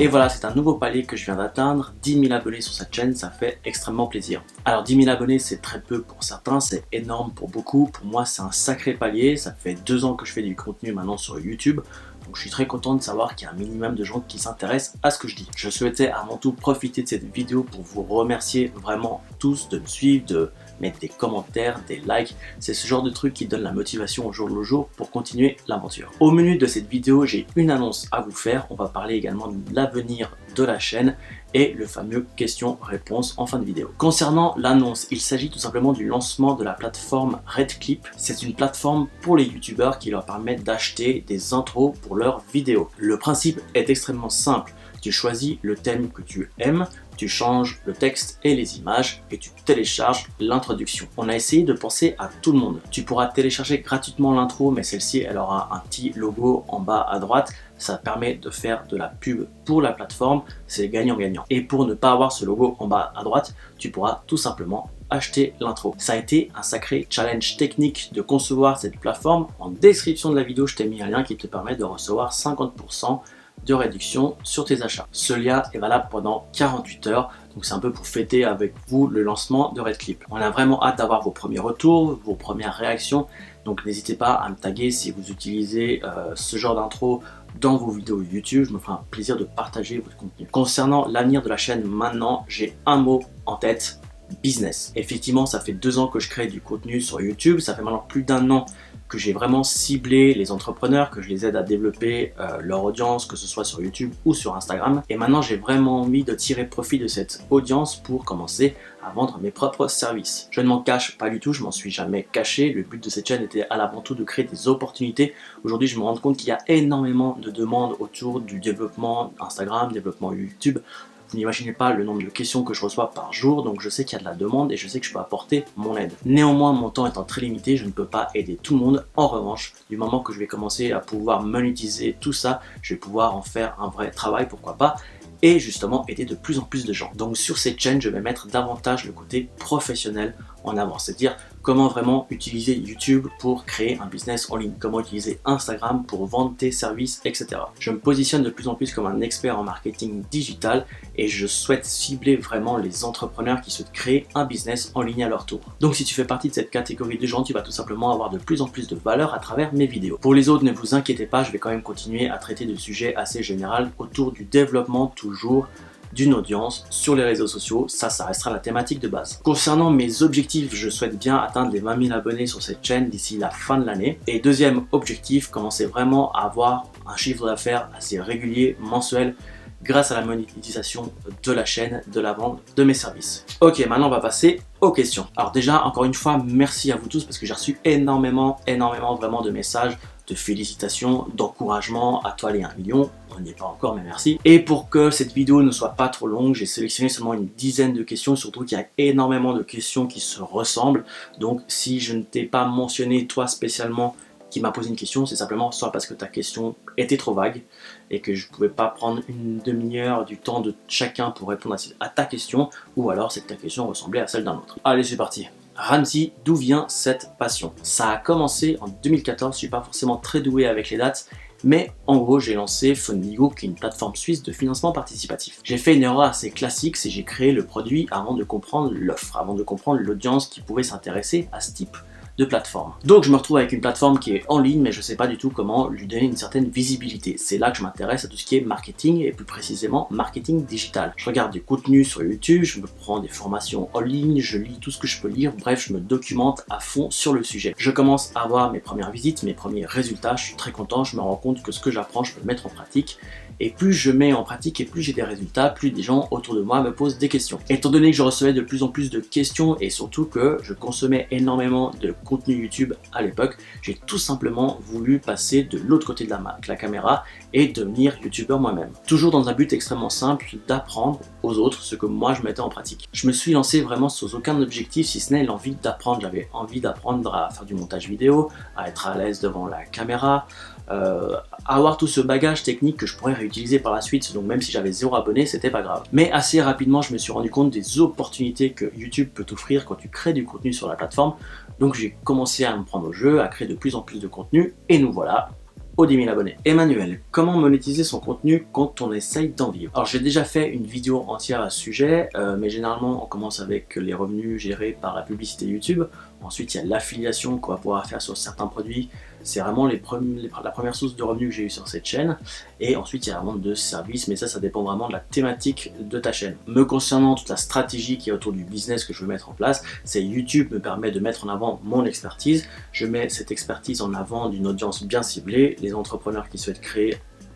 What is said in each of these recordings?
Et voilà, c'est un nouveau palier que je viens d'atteindre, 10 000 abonnés sur cette chaîne, ça fait extrêmement plaisir. Alors 10 000 abonnés, c'est très peu pour certains, c'est énorme pour beaucoup. Pour moi, c'est un sacré palier, ça fait 2 ans que je fais du contenu maintenant sur YouTube. Donc je suis très content de savoir qu'il y a un minimum de gens qui s'intéressent à ce que je dis. Je souhaitais avant tout profiter de cette vidéo pour vous remercier vraiment tous de me suivre, de mettre des commentaires, des likes. C'est ce genre de truc qui donne la motivation au jour le jour pour continuer l'aventure. Au menu de cette vidéo, j'ai une annonce à vous faire. On va parler également de l'avenir de la chaîne et le fameux questions-réponses en fin de vidéo. Concernant l'annonce, il s'agit tout simplement du lancement de la plateforme RedClip. C'est une plateforme pour les youtubeurs qui leur permet d'acheter des intros pour leurs vidéos. Le principe est extrêmement simple. Tu choisis le thème que tu aimes, tu changes le texte et les images et tu télécharges l'introduction. On a essayé de penser à tout le monde. Tu pourras télécharger gratuitement l'intro, mais celle-ci, elle aura un petit logo en bas à droite. Ça permet de faire de la pub pour la plateforme, c'est gagnant-gagnant. Et pour ne pas avoir ce logo en bas à droite, tu pourras tout simplement acheter l'intro. Ça a été un sacré challenge technique de concevoir cette plateforme. En description de la vidéo, je t'ai mis un lien qui te permet de recevoir 50% de réduction sur tes achats. Ce lien est valable pendant 48 heures, donc c'est un peu pour fêter avec vous le lancement de RedClip. On a vraiment hâte d'avoir vos premiers retours, vos premières réactions, donc n'hésitez pas à me taguer si vous utilisez ce genre d'intro dans vos vidéos YouTube, je me ferai un plaisir de partager votre contenu. Concernant l'avenir de la chaîne maintenant, j'ai un mot en tête, business. Effectivement, ça fait 2 ans que je crée du contenu sur YouTube, ça fait maintenant plus d'1 an que j'ai vraiment ciblé les entrepreneurs, que je les aide à développer leur audience, que ce soit sur YouTube ou sur Instagram. Et maintenant, j'ai vraiment envie de tirer profit de cette audience pour commencer à vendre mes propres services. Je ne m'en cache pas du tout, je m'en suis jamais caché. Le but de cette chaîne était avant tout de créer des opportunités. Aujourd'hui, je me rends compte qu'il y a énormément de demandes autour du développement Instagram, développement YouTube. Vous n'imaginez pas le nombre de questions que je reçois par jour, donc je sais qu'il y a de la demande et je sais que je peux apporter mon aide. Néanmoins, mon temps étant très limité, je ne peux pas aider tout le monde. En revanche, du moment que je vais commencer à pouvoir monétiser tout ça, je vais pouvoir en faire un vrai travail, pourquoi pas, et justement aider de plus en plus de gens. Donc sur cette chaîne, je vais mettre davantage le côté professionnel en avant, c'est-à-dire comment vraiment utiliser YouTube pour créer un business en ligne, comment utiliser Instagram pour vendre tes services, etc. Je me positionne de plus en plus comme un expert en marketing digital et je souhaite cibler vraiment les entrepreneurs qui souhaitent créer un business en ligne à leur tour. Donc si tu fais partie de cette catégorie de gens, tu vas tout simplement avoir de plus en plus de valeur à travers mes vidéos. Pour les autres, ne vous inquiétez pas, je vais quand même continuer à traiter de sujets assez généraux autour du développement toujours d'une audience sur les réseaux sociaux, ça restera la thématique de base. Concernant mes objectifs, je souhaite bien atteindre les 20 000 abonnés sur cette chaîne d'ici la fin de l'année. Et deuxième objectif, commencer vraiment à avoir un chiffre d'affaires assez régulier, mensuel, grâce à la monétisation de la chaîne, de la vente de mes services. Ok, maintenant on va passer aux questions. Alors déjà, encore une fois, merci à vous tous parce que j'ai reçu énormément vraiment de messages, de félicitations, d'encouragement à toi les 1 million. On n'y est pas encore, mais merci. Et pour que cette vidéo ne soit pas trop longue, j'ai sélectionné seulement une dizaine de questions, surtout qu'il y a énormément de questions qui se ressemblent. Donc si je ne t'ai pas mentionné toi spécialement qui m'a posé une question, c'est simplement soit parce que ta question était trop vague et que je ne pouvais pas prendre une demi-heure du temps de chacun pour répondre à ta question, ou alors c'est que ta question ressemblait à celle d'un autre. Allez, c'est parti. Ramzi, d'où vient cette passion? Ça a commencé en 2014, je ne suis pas forcément très doué avec les dates, mais en gros j'ai lancé Fundingo qui est une plateforme suisse de financement participatif. J'ai fait une erreur assez classique, c'est que j'ai créé le produit avant de comprendre l'offre, avant de comprendre l'audience qui pouvait s'intéresser à ce type de plateforme. Donc je me retrouve avec une plateforme qui est en ligne, mais je ne sais pas du tout comment lui donner une certaine visibilité. C'est là que je m'intéresse à tout ce qui est marketing et plus précisément marketing digital. Je regarde du contenu sur YouTube, je me prends des formations en ligne, je lis tout ce que je peux lire, bref, je me documente à fond sur le sujet. Je commence à avoir mes premières visites, mes premiers résultats, je suis très content, je me rends compte que ce que j'apprends, je peux le mettre en pratique. Et plus je mets en pratique et plus j'ai des résultats, plus des gens autour de moi me posent des questions. Étant donné que je recevais de plus en plus de questions et surtout que je consommais énormément de contenu YouTube à l'époque, j'ai tout simplement voulu passer de l'autre côté de la caméra et devenir youtubeur moi-même. Toujours dans un but extrêmement simple d'apprendre aux autres ce que moi je mettais en pratique. Je me suis lancé vraiment sans aucun objectif si ce n'est l'envie d'apprendre. J'avais envie d'apprendre à faire du montage vidéo, à être à l'aise devant la caméra, avoir tout ce bagage technique que je pourrais réutiliser par la suite, donc même si j'avais 0 abonné, c'était pas grave. Mais assez rapidement, je me suis rendu compte des opportunités que YouTube peut t'offrir quand tu crées du contenu sur la plateforme, donc j'ai commencé à me prendre au jeu, à créer de plus en plus de contenu, et nous voilà aux 10 000 abonnés. Emmanuel, comment monétiser son contenu quand on essaye d'en vivre? Alors j'ai déjà fait une vidéo entière à ce sujet, mais généralement on commence avec les revenus gérés par la publicité YouTube. Ensuite il y a l'affiliation qu'on va pouvoir faire sur certains produits. C'est vraiment la première source de revenus que j'ai eu sur cette chaîne. Et ensuite il y a la vente de services, mais ça dépend vraiment de la thématique de ta chaîne. Me concernant, toute la stratégie qui est autour du business que je veux mettre en place, c'est YouTube me permet de mettre en avant mon expertise. Je mets cette expertise en avant d'une audience bien ciblée, les entrepreneurs qui souhaitent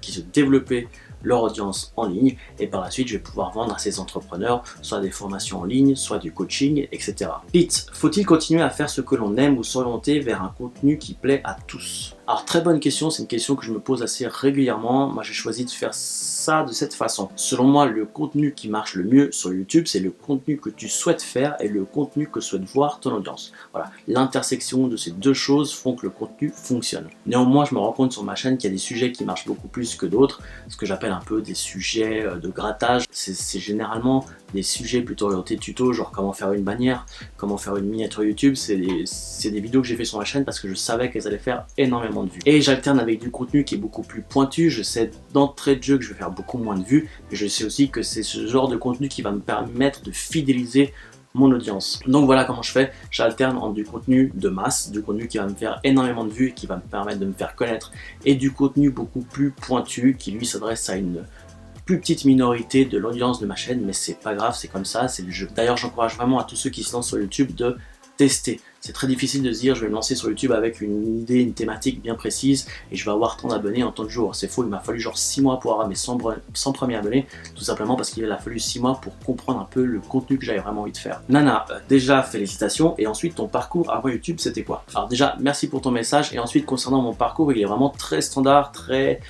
se développer leur audience en ligne, et par la suite je vais pouvoir vendre à ces entrepreneurs soit des formations en ligne, soit du coaching, etc. Pete, faut-il continuer à faire ce que l'on aime ou s'orienter vers un contenu qui plaît à tous? Alors très bonne question, c'est une question que je me pose assez régulièrement. Moi j'ai choisi de faire ça de cette façon. Selon moi, le contenu qui marche le mieux sur YouTube, c'est le contenu que tu souhaites faire et le contenu que souhaite voir ton audience. Voilà, l'intersection de ces deux choses font que le contenu fonctionne. Néanmoins, je me rends compte sur ma chaîne qu'il y a des sujets qui marchent beaucoup plus que d'autres, ce que j'appelle un peu des sujets de grattage. C'est généralement des sujets plutôt orientés tuto, genre comment faire une bannière, comment faire une miniature YouTube. C'est des vidéos que j'ai fait sur ma chaîne parce que je savais qu'elles allaient faire énormément de vues. Et j'alterne avec du contenu qui est beaucoup plus pointu. Je sais d'entrée de jeu que je vais faire beaucoup moins de vues, mais je sais aussi que c'est ce genre de contenu qui va me permettre de fidéliser mon audience. Donc voilà comment je fais, j'alterne entre du contenu de masse, du contenu qui va me faire énormément de vues et qui va me permettre de me faire connaître, et du contenu beaucoup plus pointu qui lui s'adresse à une plus petite minorité de l'audience de ma chaîne, mais c'est pas grave, c'est comme ça, c'est le jeu. D'ailleurs j'encourage vraiment à tous ceux qui se lancent sur YouTube de tester. C'est très difficile de se dire je vais me lancer sur YouTube avec une idée, une thématique bien précise et je vais avoir tant d'abonnés en tant de jours. C'est faux, il m'a fallu genre 6 mois pour avoir mes 100 premiers abonnés, tout simplement parce qu'il a fallu 6 mois pour comprendre un peu le contenu que j'avais vraiment envie de faire. Nana, déjà félicitations, et ensuite ton parcours avant YouTube c'était quoi? Alors déjà merci pour ton message, et ensuite concernant mon parcours, il est vraiment très standard, très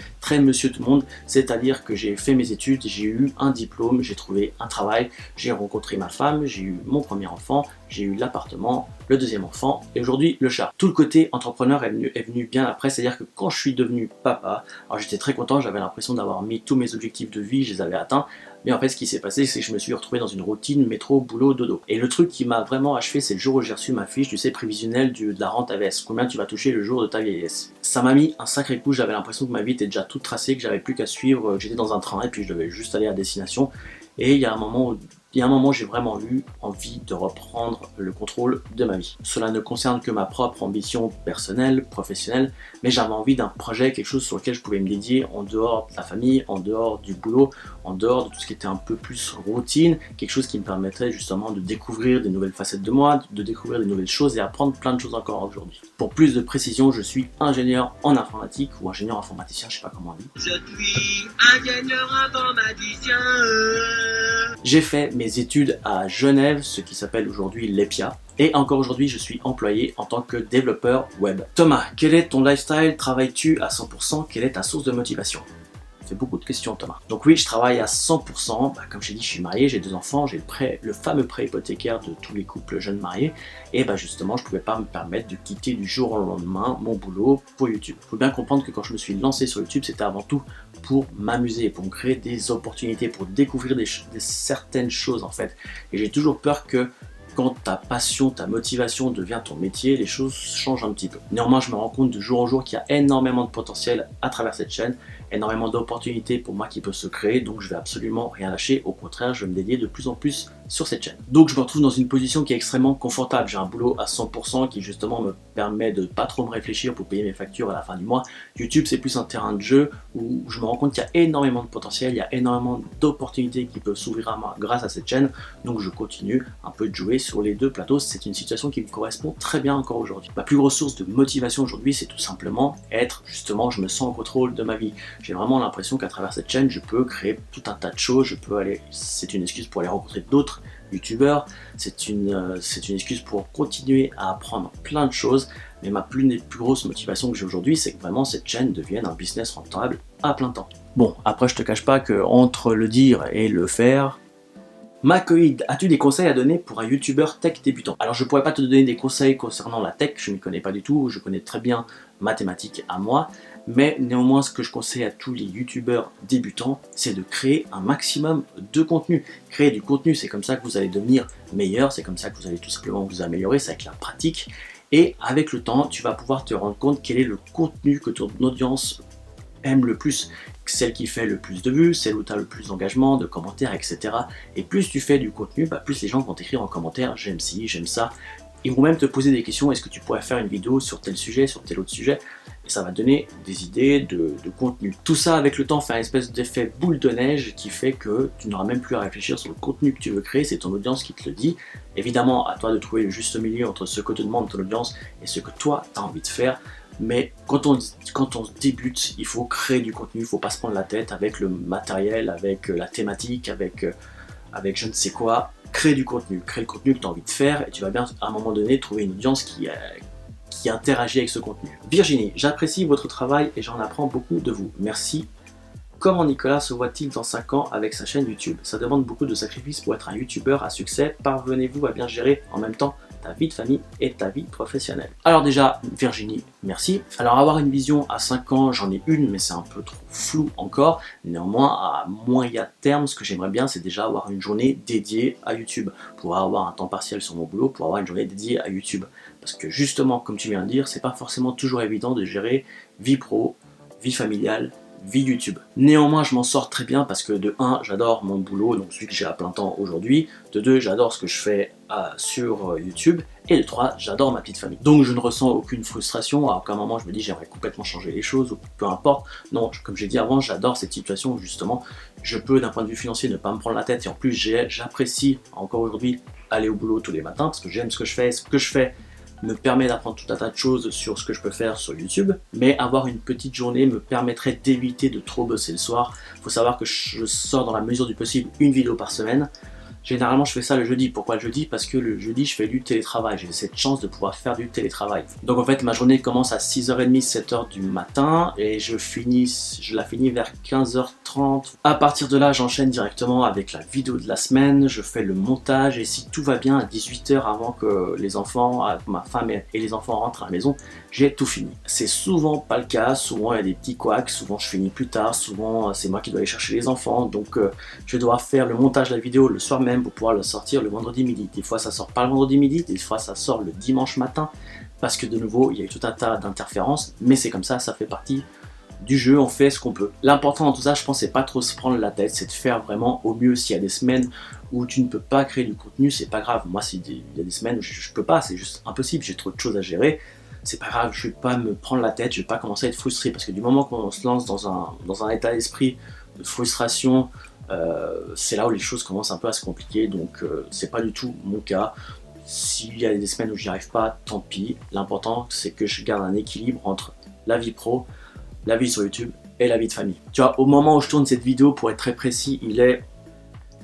monsieur tout le monde, c'est-à-dire que j'ai fait mes études, j'ai eu un diplôme, j'ai trouvé un travail, j'ai rencontré ma femme, j'ai eu mon premier enfant, j'ai eu l'appartement, le deuxième enfant et aujourd'hui le chat. Tout le côté entrepreneur est venu bien après, c'est-à-dire que quand je suis devenu papa, alors j'étais très content, j'avais l'impression d'avoir mis tous mes objectifs de vie, je les avais atteints, mais en fait ce qui s'est passé c'est que je me suis retrouvé dans une routine métro, boulot, dodo. Et le truc qui m'a vraiment achevé, c'est le jour où j'ai reçu ma fiche, tu sais, prévisionnelle de la rente AVS, combien tu vas toucher le jour de ta vieillesse. Ça m'a mis un sacré coup, j'avais l'impression que ma vie était déjà toute tracée, que j'avais plus qu'à suivre, que j'étais dans un train et puis je devais juste aller à destination. Et il y a un moment où j'ai vraiment eu envie de reprendre le contrôle de ma vie. Cela ne concerne que ma propre ambition personnelle, professionnelle, mais j'avais envie d'un projet, quelque chose sur lequel je pouvais me dédier en dehors de la famille, en dehors du boulot, en dehors de tout ce qui était un peu plus routine, quelque chose qui me permettrait justement de découvrir des nouvelles facettes de moi, de découvrir des nouvelles choses et apprendre plein de choses encore aujourd'hui. Pour plus de précision, je suis ingénieur en informatique ou ingénieur informaticien, je sais pas comment on dit. Je suis ingénieur informaticien. J'ai fait mes études à Genève, ce qui s'appelle aujourd'hui l'EPIA. Et encore aujourd'hui, je suis employé en tant que développeur web. Thomas, quel est ton lifestyle? Travailles-tu à 100%? Quelle est ta source de motivation? Ça fait beaucoup de questions, Thomas. Donc oui, je travaille à 100%. Comme je t'ai dit, je suis marié, j'ai 2 enfants, j'ai le fameux prêt hypothécaire de tous les couples jeunes mariés. Et justement, je ne pouvais pas me permettre de quitter du jour au lendemain mon boulot pour YouTube. Il faut bien comprendre que quand je me suis lancé sur YouTube, c'était avant tout pour m'amuser, pour me créer des opportunités, pour découvrir certaines choses en fait. Et j'ai toujours peur que quand ta passion, ta motivation devient ton métier, les choses changent un petit peu. Néanmoins, je me rends compte de jour en jour qu'il y a énormément de potentiel à travers cette chaîne, énormément d'opportunités pour moi qui peuvent se créer, donc je vais absolument rien lâcher. Au contraire, je vais me dédier de plus en plus sur cette chaîne. Donc je me retrouve dans une position qui est extrêmement confortable. J'ai un boulot à 100% qui justement me permet de pas trop me réfléchir pour payer mes factures à la fin du mois. YouTube, c'est plus un terrain de jeu où je me rends compte qu'il y a énormément de potentiel, il y a énormément d'opportunités qui peuvent s'ouvrir à moi grâce à cette chaîne. Donc je continue un peu de jouer sur les deux plateaux. C'est une situation qui me correspond très bien encore aujourd'hui. Ma plus grosse source de motivation aujourd'hui, c'est tout simplement justement, je me sens en contrôle de ma vie. J'ai vraiment l'impression qu'à travers cette chaîne, je peux créer tout un tas de choses. C'est une excuse pour aller rencontrer d'autres youtubeurs, c'est une excuse pour continuer à apprendre plein de choses, mais ma plus grosse motivation que j'ai aujourd'hui, c'est que vraiment cette chaîne devienne un business rentable à plein temps. Bon, après je te cache pas que entre le dire et le faire, Macoïd, as-tu des conseils à donner pour un youtubeur tech débutant? Alors je pourrais pas te donner des conseils concernant la tech, je ne m'y connais pas du tout, je connais très bien ma thématique à moi, mais néanmoins ce que je conseille à tous les youtubeurs débutants, c'est de créer un maximum de contenu. Créer du contenu, c'est comme ça que vous allez devenir meilleur, c'est comme ça que vous allez tout simplement vous améliorer, c'est avec la pratique. Et avec le temps, tu vas pouvoir te rendre compte quel est le contenu que ton audience aime le plus, celle qui fait le plus de vues, celle où tu as le plus d'engagement, de commentaires, etc. Et plus tu fais du contenu, plus les gens vont t'écrire en commentaire, j'aime ci, j'aime ça. Ils vont même te poser des questions, est-ce que tu pourrais faire une vidéo sur tel sujet, sur tel autre sujet, et ça va donner des idées de contenu. Tout ça avec le temps fait un espèce d'effet boule de neige qui fait que tu n'auras même plus à réfléchir sur le contenu que tu veux créer, c'est ton audience qui te le dit. Évidemment, à toi de trouver le juste milieu entre ce que te demande ton audience et ce que toi tu as envie de faire. Mais quand on débute, il faut créer du contenu, il ne faut pas se prendre la tête avec le matériel, avec la thématique, avec je ne sais quoi. Crée du contenu, crée le contenu que tu as envie de faire et tu vas bien à un moment donné trouver une audience qui interagit avec ce contenu. Virginie, j'apprécie votre travail et j'en apprends beaucoup de vous. Merci. Comment Nicolas se voit-il dans 5 ans avec sa chaîne YouTube? Ça demande beaucoup de sacrifices pour être un youtubeur à succès. Parvenez-vous à bien gérer en même temps ta vie de famille et ta vie professionnelle? Alors déjà, Virginie, merci. Alors avoir une vision à 5 ans, j'en ai une, mais c'est un peu trop flou encore. Néanmoins, à moyen terme, ce que j'aimerais bien, c'est déjà avoir une journée dédiée à YouTube. Pouvoir avoir un temps partiel sur mon boulot, pour avoir une journée dédiée à YouTube. Parce que justement, comme tu viens de dire, c'est pas forcément toujours évident de gérer vie pro, vie familiale, vie YouTube. Néanmoins, je m'en sors très bien parce que de 1, j'adore mon boulot, donc celui que j'ai à plein temps aujourd'hui. De 2, j'adore ce que je fais sur YouTube. Et de 3, j'adore ma petite famille. Donc je ne ressens aucune frustration. À aucun moment je me dis j'aimerais complètement changer les choses ou peu importe. Non, comme j'ai dit avant, j'adore cette situation où justement je peux d'un point de vue financier ne pas me prendre la tête. Et en plus j'apprécie encore aujourd'hui aller au boulot tous les matins parce que j'aime ce que je fais. Ce que je fais me permet d'apprendre tout un tas de choses sur ce que je peux faire sur YouTube, mais avoir une petite journée me permettrait d'éviter de trop bosser le soir. Il faut savoir que je sors dans la mesure du possible une vidéo par semaine. Généralement, je fais ça le jeudi. Pourquoi le jeudi? Parce que le jeudi, je fais du télétravail. J'ai cette chance de pouvoir faire du télétravail. Donc en fait, ma journée commence à 6h30, 7h du matin et je la finis vers 15h30. À partir de là, j'enchaîne directement avec la vidéo de la semaine. Je fais le montage et si tout va bien, à 18h avant que les enfants, ma femme et les enfants rentrent à la maison, j'ai tout fini. C'est souvent pas le cas. Souvent, il y a des petits couacs. Souvent, je finis plus tard. Souvent, c'est moi qui dois aller chercher les enfants. Donc, je dois faire le montage de la vidéo le soir même pour pouvoir le sortir le vendredi midi. Des fois ça sort pas le vendredi midi, des fois ça sort le dimanche matin parce que de nouveau il y a eu tout un tas d'interférences, mais c'est comme ça fait partie du jeu, on fait ce qu'on peut. L'important dans tout ça, je pense, c'est pas trop se prendre la tête, c'est de faire vraiment au mieux. S'il y a des semaines où tu ne peux pas créer du contenu, c'est pas grave. Moi, il y a des semaines où je peux pas, c'est juste impossible, j'ai trop de choses à gérer. C'est pas grave, je vais pas me prendre la tête, je vais pas commencer à être frustré parce que du moment qu'on se lance dans un état d'esprit de frustration, c'est là où les choses commencent un peu à se compliquer, donc c'est pas du tout mon cas. S'il y a des semaines où j'y arrive pas, tant pis. L'important c'est que je garde un équilibre entre la vie pro, la vie sur YouTube et la vie de famille. Tu vois, au moment où je tourne cette vidéo, pour être très précis, il est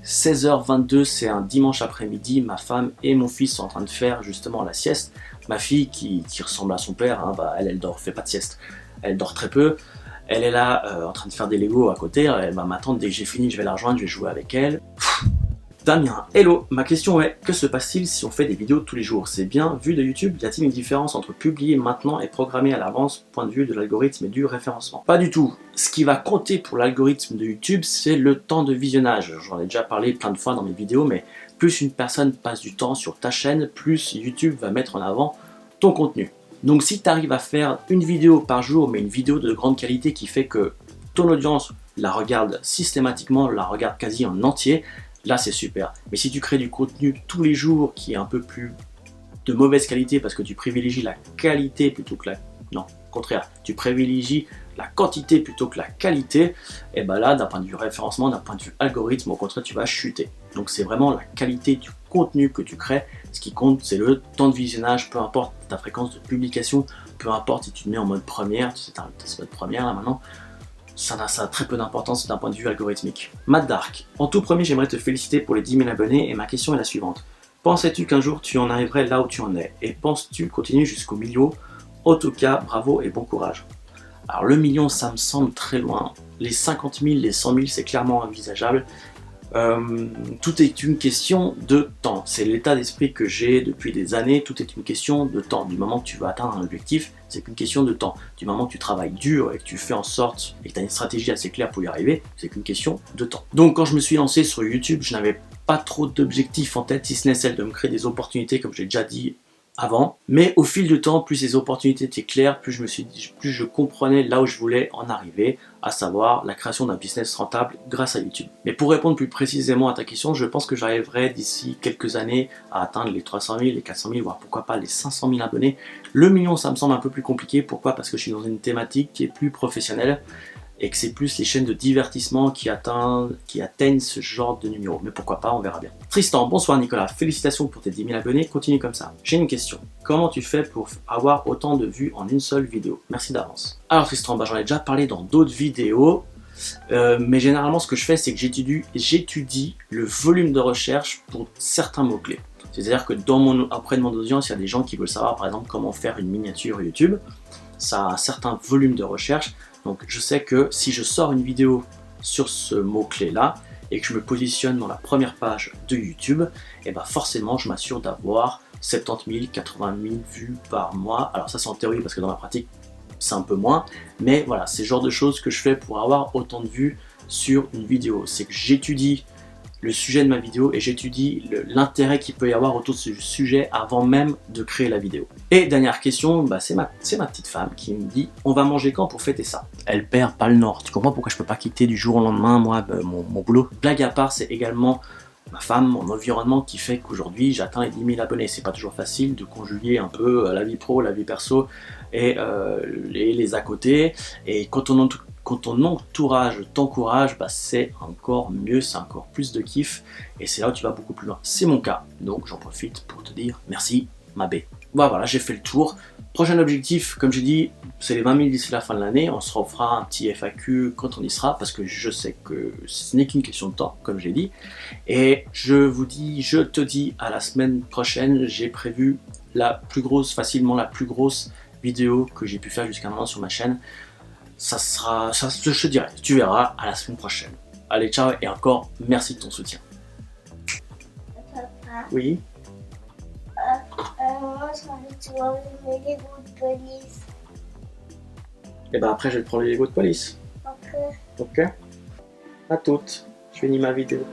16h22, c'est un dimanche après-midi, ma femme et mon fils sont en train de faire justement la sieste. Ma fille qui ressemble à son père, hein, elle dort, fait pas de sieste, elle dort très peu. Elle est là en train de faire des Lego à côté, elle va m'attendre, dès que j'ai fini je vais la rejoindre, je vais jouer avec elle. Damien, hello, ma question est, que se passe-t-il si on fait des vidéos tous les jours? C'est bien vu de YouTube, y a-t-il une différence entre publier maintenant et programmer à l'avance, point de vue de l'algorithme et du référencement? Pas du tout. Ce qui va compter pour l'algorithme de YouTube, c'est le temps de visionnage. J'en ai déjà parlé plein de fois dans mes vidéos, mais plus une personne passe du temps sur ta chaîne, plus YouTube va mettre en avant ton contenu. Donc si tu arrives à faire une vidéo par jour, mais une vidéo de grande qualité qui fait que ton audience la regarde systématiquement, la regarde quasi en entier, là c'est super. Mais si tu crées du contenu tous les jours qui est un peu plus de mauvaise qualité parce que tu privilégies la qualité plutôt que la... Non, au contraire, tu privilégies la quantité plutôt que la qualité, et ben là, d'un point de vue référencement, d'un point de vue algorithme, au contraire, tu vas chuter. Donc c'est vraiment la qualité du contenu que tu crées. Ce qui compte, c'est le temps de visionnage, peu importe ta fréquence de publication, peu importe si tu te mets en mode première, tu sais, tu as ce mode première là maintenant, ça a très peu d'importance d'un point de vue algorithmique. Matt Dark, en tout premier, j'aimerais te féliciter pour les 10 000 abonnés et ma question est la suivante. Pensais-tu qu'un jour tu en arriverais là où tu en es? Et penses-tu continuer jusqu'au million? En tout cas, bravo et bon courage. Alors le million, ça me semble très loin. Les 50 000, les 100 000, c'est clairement envisageable. Tout est une question de temps. C'est l'état d'esprit que j'ai depuis des années. Tout est une question de temps. Du moment que tu veux atteindre un objectif, c'est qu'une question de temps. Du moment que tu travailles dur et que tu fais en sorte et que tu as une stratégie assez claire pour y arriver, c'est qu'une question de temps. Donc quand je me suis lancé sur YouTube, je n'avais pas trop d'objectifs en tête, si ce n'est celle de me créer des opportunités, comme j'ai déjà dit avant. Mais au fil du temps, plus les opportunités étaient claires, plus je comprenais là où je voulais en arriver, à savoir la création d'un business rentable grâce à YouTube. Mais pour répondre plus précisément à ta question, je pense que j'arriverai d'ici quelques années à atteindre les 300 000, les 400 000, voire pourquoi pas les 500 000 abonnés. Le million, ça me semble un peu plus compliqué. Pourquoi? Parce que je suis dans une thématique qui est plus professionnelle et que c'est plus les chaînes de divertissement qui atteignent ce genre de numéro. Mais pourquoi pas, on verra bien. Tristan, bonsoir Nicolas, félicitations pour tes 10 000 abonnés, continue comme ça. J'ai une question, comment tu fais pour avoir autant de vues en une seule vidéo? Merci d'avance. Alors Tristan, j'en ai déjà parlé dans d'autres vidéos, mais généralement ce que je fais, c'est que j'étudie le volume de recherche pour certains mots-clés. C'est-à-dire que auprès de mon audience, il y a des gens qui veulent savoir par exemple comment faire une miniature YouTube. Ça a un certain volume de recherche. Donc je sais que si je sors une vidéo sur ce mot-clé là et que je me positionne dans la première page de YouTube, et ben forcément je m'assure d'avoir 70 000, 80 000 vues par mois. Alors ça c'est en théorie parce que dans la pratique c'est un peu moins, mais voilà, c'est le genre de choses que je fais pour avoir autant de vues sur une vidéo. C'est que j'étudie le sujet de ma vidéo et j'étudie l'intérêt qu'il peut y avoir autour de ce sujet avant même de créer la vidéo. Et dernière question, c'est ma petite femme qui me dit on va manger quand pour fêter ça? Elle perd pas le nord, tu comprends pourquoi je peux pas quitter du jour au lendemain moi mon boulot? Blague à part, c'est également ma femme, mon environnement qui fait qu'aujourd'hui j'atteins les 10 000 abonnés. C'est pas toujours facile de conjuguer un peu la vie pro, la vie perso et les à côté. Et quand ton entourage t'encourage, c'est encore mieux, c'est encore plus de kiff et c'est là où tu vas beaucoup plus loin. C'est mon cas, donc j'en profite pour te dire merci ma B. Voilà, j'ai fait le tour. Prochain objectif, comme j'ai dit, c'est les 20 000 d'ici la fin de l'année. On se refera un petit FAQ quand on y sera parce que je sais que ce n'est qu'une question de temps, comme j'ai dit. Et je te dis à la semaine prochaine. J'ai prévu facilement la plus grosse vidéo que j'ai pu faire jusqu'à maintenant sur ma chaîne. Je te dirai, tu verras à la semaine prochaine. Allez, ciao et encore merci de ton soutien. Papa, Oui. moi j'ai envie de voir les Lego de police. Et après, je vais te prendre les Lego de police. Ok. Ok. À toutes. Je finis ma vidéo.